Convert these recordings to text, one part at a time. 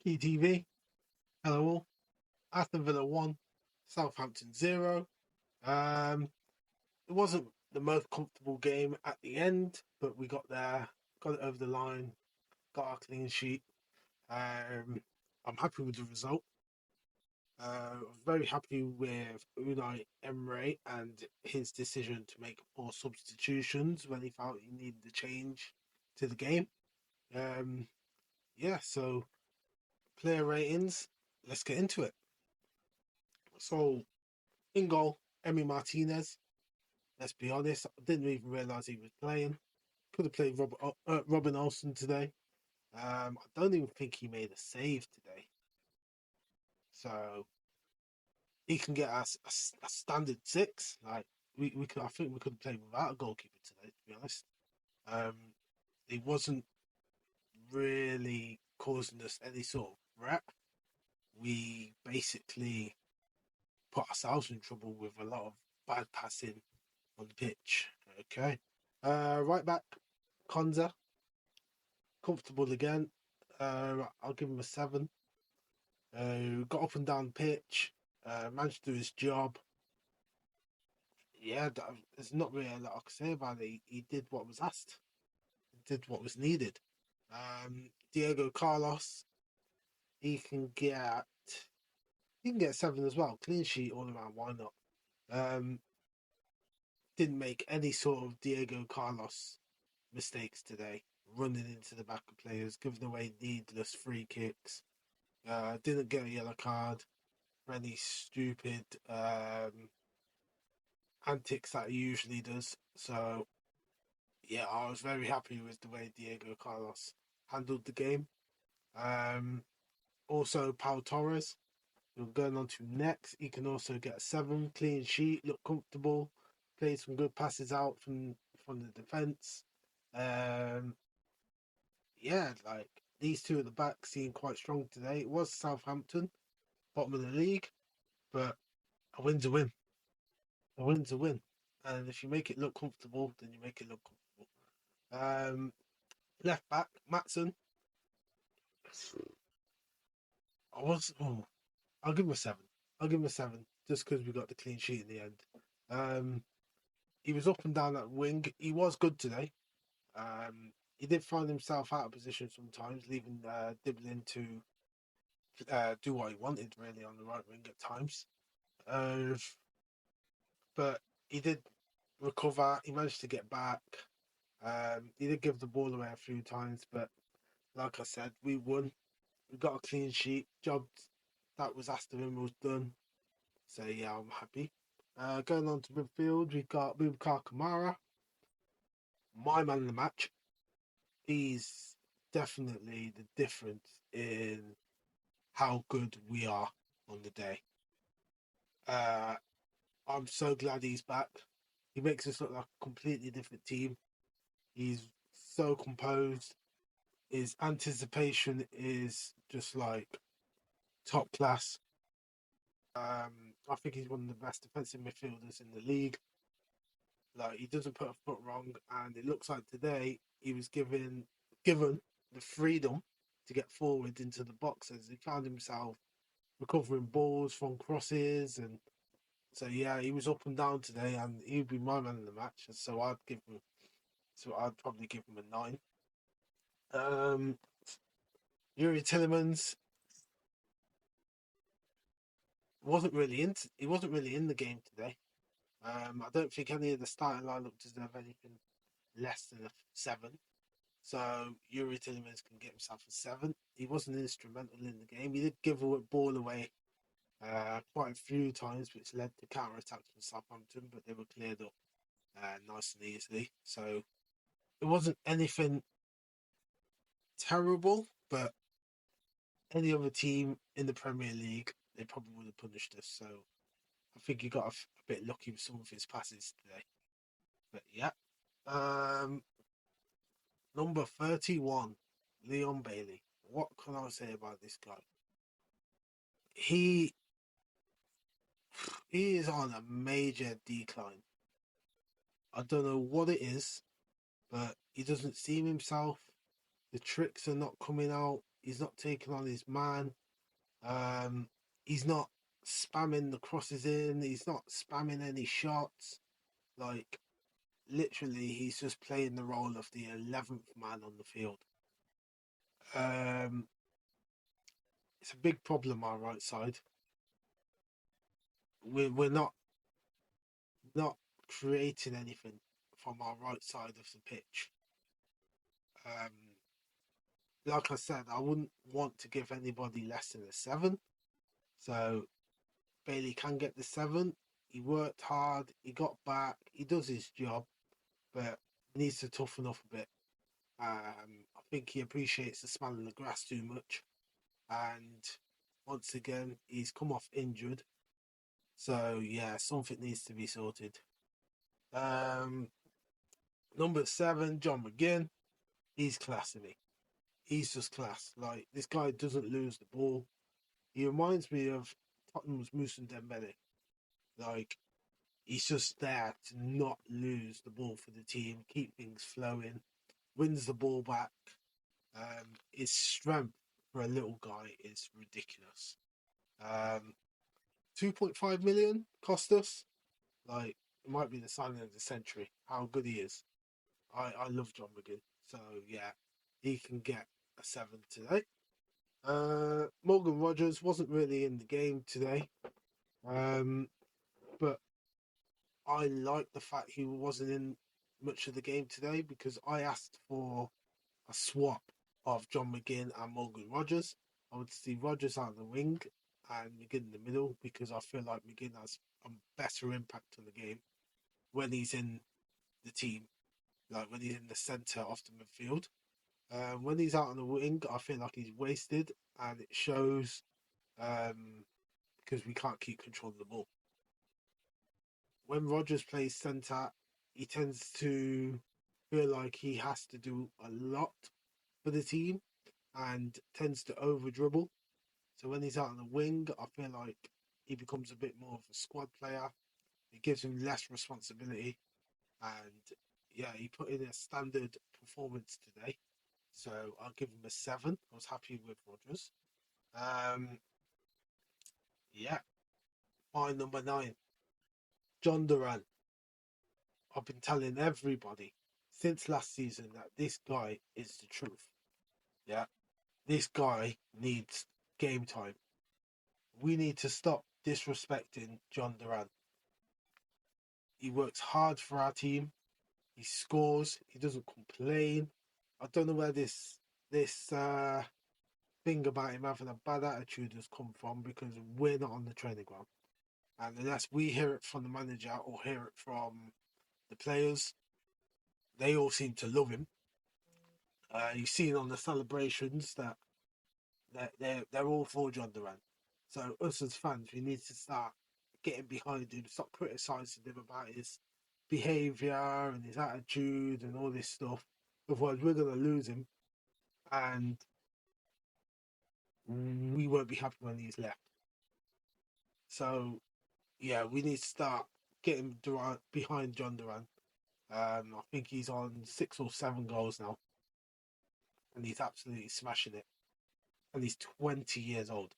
ETV, hello all. Aston Villa 1, Southampton 0. Um, it wasn't the most comfortable game at the end, but we got there, got it over the line, got our clean sheet. I'm happy with the result. I was very happy with Unai Emery and his decision to make more substitutions when he felt he needed a change to the game. Um, so player ratings, let's get into it. So in goal, Emi Martinez. Let's be honest, I didn't even realise he was playing. Could have played Robin Olsen today. I don't even think he made a save today. So he can get us a standard six. Like we could, I think we could play without a goalkeeper today. To be honest, um, he wasn't really causing us any sort of threat. We basically put ourselves in trouble with a lot of bad passing on the pitch. Okay. Right back, Konza, comfortable again. I'll give him a 7. Got up and down the pitch, managed to do his job. Yeah, there's not really a lot I can say about it. He did what was asked, he did what was needed. Diego Carlos, he can get he can get 7 as well. Clean sheet all around. Why not? Um, didn't make any sort of Diego Carlos mistakes today. Running into the back of players, giving away needless free kicks. Didn't get a yellow card for any stupid antics that he usually does. So yeah, I was very happy with the way Diego Carlos handled the game. Um, Also, Pau Torres, we're going on to next. He can also get a 7, clean sheet, look comfortable, played some good passes out from the defense. Um, yeah, like these two at the back seem quite strong today. It was Southampton, bottom of the league, but a win's a win. A win's a win. And if you make it look comfortable, then you make it look comfortable. Left back, Matson. I was I'll give him a 7. I'll give him a 7 just because we got the clean sheet in the end. Um he was up and down that wing. He was good today. He did find himself out of position sometimes, leaving Diblin to do what he wanted really on the right wing at times. Uh, but he did recover. He managed to get back. He did give the ball away a few times, but like I said, we won. We got a clean sheet. Job that was asked of him was done. So yeah, I'm happy. Going on to midfield, we've got Bubakar Kamara, my man in the match. He's definitely the difference in how good we are on the day. Uh, I'm so glad he's back. He makes us look like a completely different team. He's so composed. His anticipation is just like top class. I think he's one of the best defensive midfielders in the league. Like he doesn't put a foot wrong, and it looks like today he was given the freedom to get forward into the box as he found himself recovering balls from crosses, and so yeah, he was up and down today, and he'd be my man in the match. So I'd probably give him a 9. Um, Yuri Tillemans he wasn't really in the game today. I don't think any of the starting lineup deserve anything less than a 7. So Yuri Tillemans can get himself a 7. He wasn't instrumental in the game. He did give a ball away quite a few times, which led to counter attacks from Southampton, but they were cleared up nice and easily. So it wasn't anything terrible, but any other team in the Premier League, they probably would have punished us. So I think he got a bit lucky with some of his passes today. But yeah. Um, Number 31, Leon Bailey. What can I say about this guy? He he is on a major decline. I don't know what it is, but he doesn't seem himself. The tricks are not coming out. He's not taking on his man. He's not spamming the crosses in. He's not spamming any shots. Like literally, he's just playing the role of the 11th man on the field. Um, it's a big problem our right side. We're not creating anything from our right side of the pitch. Um, like I said, I wouldn't want to give anybody less than a 7. So Bailey can get the 7. He worked hard. He got back. He does his job, but needs to toughen up a bit. I think he appreciates the smell of the grass too much, and once again he's come off injured. So yeah, something needs to be sorted. Um, Number 7, John McGinn. He's class to me. He's just class. Like this guy doesn't lose the ball. He reminds me of Tottenham's Moussa Dembele. Like he's just there to not lose the ball for the team, keep things flowing, wins the ball back. His strength for a little guy is ridiculous. 2.5 million cost us. Like it might be the signing of the century. How good he is. I love John McGinn. So yeah, he can get a 7 today. Morgan Rogers wasn't really in the game today. But I like the fact he wasn't in much of the game today because I asked for a swap of John McGinn and Morgan Rogers. I would see Rogers out of the wing and McGinn in the middle because I feel like McGinn has a better impact on the game when he's in the team, like when he's in the centre of the midfield. When he's out on the wing, I feel like he's wasted, and it shows because we can't keep control of the ball. When Rogers plays centre, he tends to feel like he has to do a lot for the team and tends to over dribble. So when he's out on the wing, I feel like he becomes a bit more of a squad player. It gives him less responsibility. And yeah, he put in a standard performance today. So I'll give him a 7. I was happy with Rogers. Um, yeah, my number 9, John Duran. I've been telling everybody since last season that this guy is the truth. Yeah, this guy needs game time. We need to stop disrespecting John Duran. He works hard for our team. He scores. He doesn't complain. I don't know where this thing about him having a bad attitude has come from because we're not on the training ground. And unless we hear it from the manager or hear it from the players, they all seem to love him. You've seen on the celebrations that they're all for John Duran. So us as fans, we need to start getting behind him, stop criticising him about his behaviour and his attitude and all this stuff. Otherwise, we're going to lose him, and we won't be happy when he's left. So yeah, we need to start getting Durant behind John Duran. I think he's on 6 or 7 goals now, and he's absolutely smashing it. And he's 20 years old.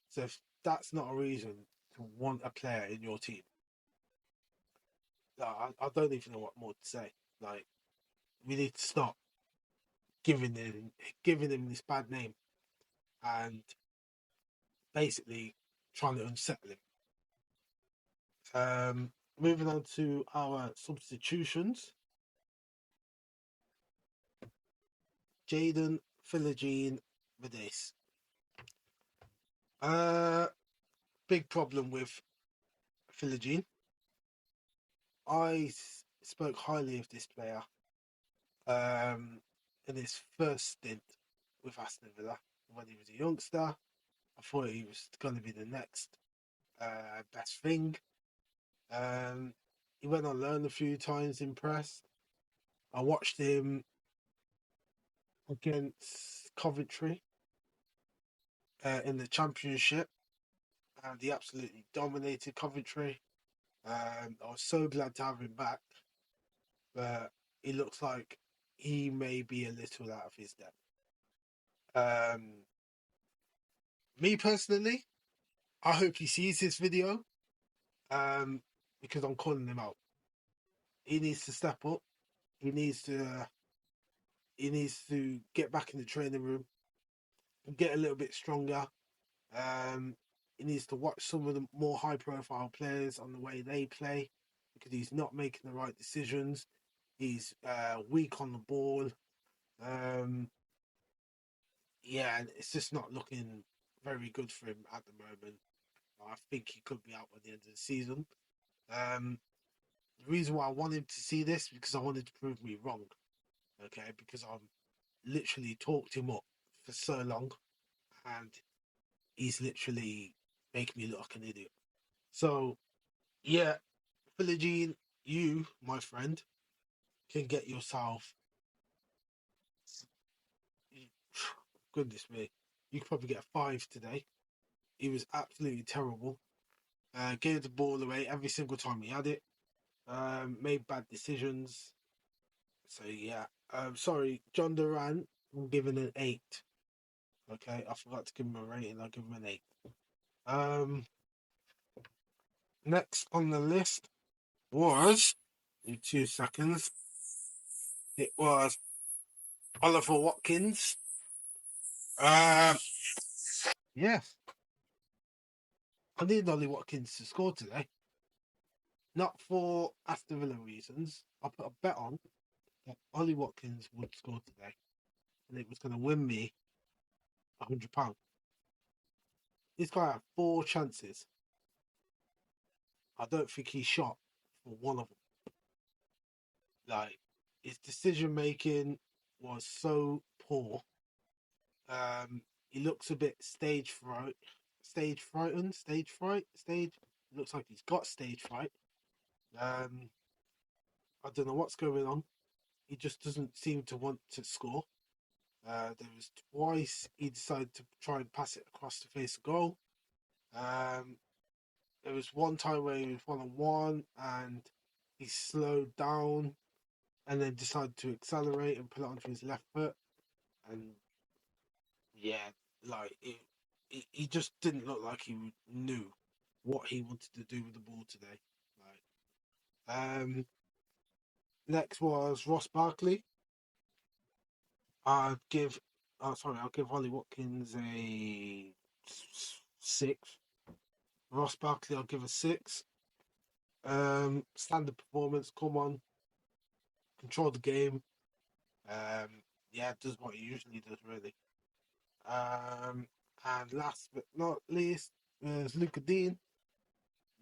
So if that's not a reason to want a player in your team, I don't even know what more to say. Like we need to stop giving him this bad name and basically trying to unsettle him. Moving on to our substitutions. Jaden, Philogene, Vides. Big problem with Philogene. I spoke highly of this player in his first stint with Aston Villa when he was a youngster. I thought he was going to be the next best thing. He went on loan a few times, impressed. I watched him against Coventry in the Championship, and he absolutely dominated Coventry. I was so glad to have him back, but it looks like he may be a little out of his depth. Um, Me personally, I hope he sees this video. Um, because I'm calling him out. He needs to step up. He needs to. He needs to get back in the training room, get a little bit stronger. Um, he needs to watch some of the more high-profile players on the way they play, because he's not making the right decisions. He's weak on the ball. Um, yeah, and it's just not looking very good for him at the moment. I think he could be out by the end of the season. Um, the reason why I want him to see this, because I wanted to prove me wrong. Okay, because I'm literally talked him up for so long, and he's literally making me look like an idiot. So yeah, Philogene, you, my friend, can get yourself. Goodness me, you could probably get a 5 today. He was absolutely terrible. Gave the ball away every single time he had it. Made bad decisions. So yeah. Sorry, John Duran, I'm giving an 8. Okay, I forgot to give him a rating. I'll give him an 8. Next on the list was, in 2 seconds, it was Oliver Watkins. Yes, I need Ollie Watkins to score today. Not for Aston Villa reasons. I put a bet on that Ollie Watkins would score today, and it was going to win me £100. This guy had 4 chances. I don't think he shot for one of them. Like, his decision making was so poor. He looks a bit stage fright. Looks like he's got stage fright. I don't know what's going on. He just doesn't seem to want to score. There was twice he decided to try and pass it across the face of goal. There was one time where he was 1-on-1 and he slowed down and then decided to accelerate and put it onto his left foot. And yeah, like he just didn't look like he knew what he wanted to do with the ball today. Next was Ross Barkley. I'll give Ollie Watkins a 6. Ross Barkley, I'll give a 6. Standard performance, come on, control the game. Yeah, does what he usually does, really. And last but not least, was Luca Dean.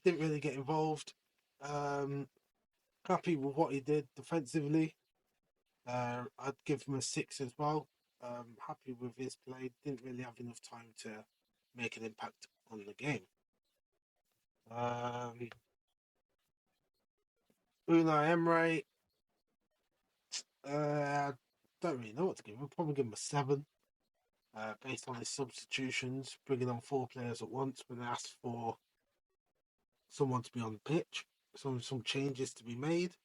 Didn't really get involved. Happy with what he did defensively. I'd give him a 6 as well. Happy with his play. Didn't really have enough time to make an impact on the game. Unai Emery. Don't really know what to give him. I'll probably give him a 7. Based on his substitutions, bringing on 4 players at once when they asked for someone to be on the pitch, some changes to be made.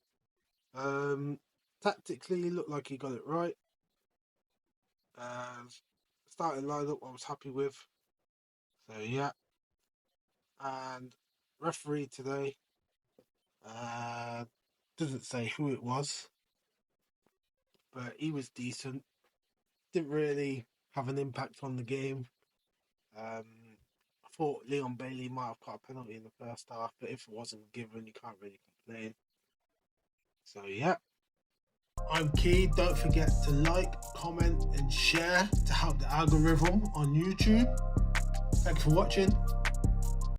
Tactically, looked like he got it right. Starting lineup, I was happy with. So yeah, and referee today doesn't say who it was, but he was decent. Didn't really have an impact on the game. I thought Leon Bailey might have got a penalty in the first half, but if it wasn't given, you can't really complain. So yeah. I'm Key. Don't forget to like, comment and share to help the algorithm on YouTube. Thanks for watching.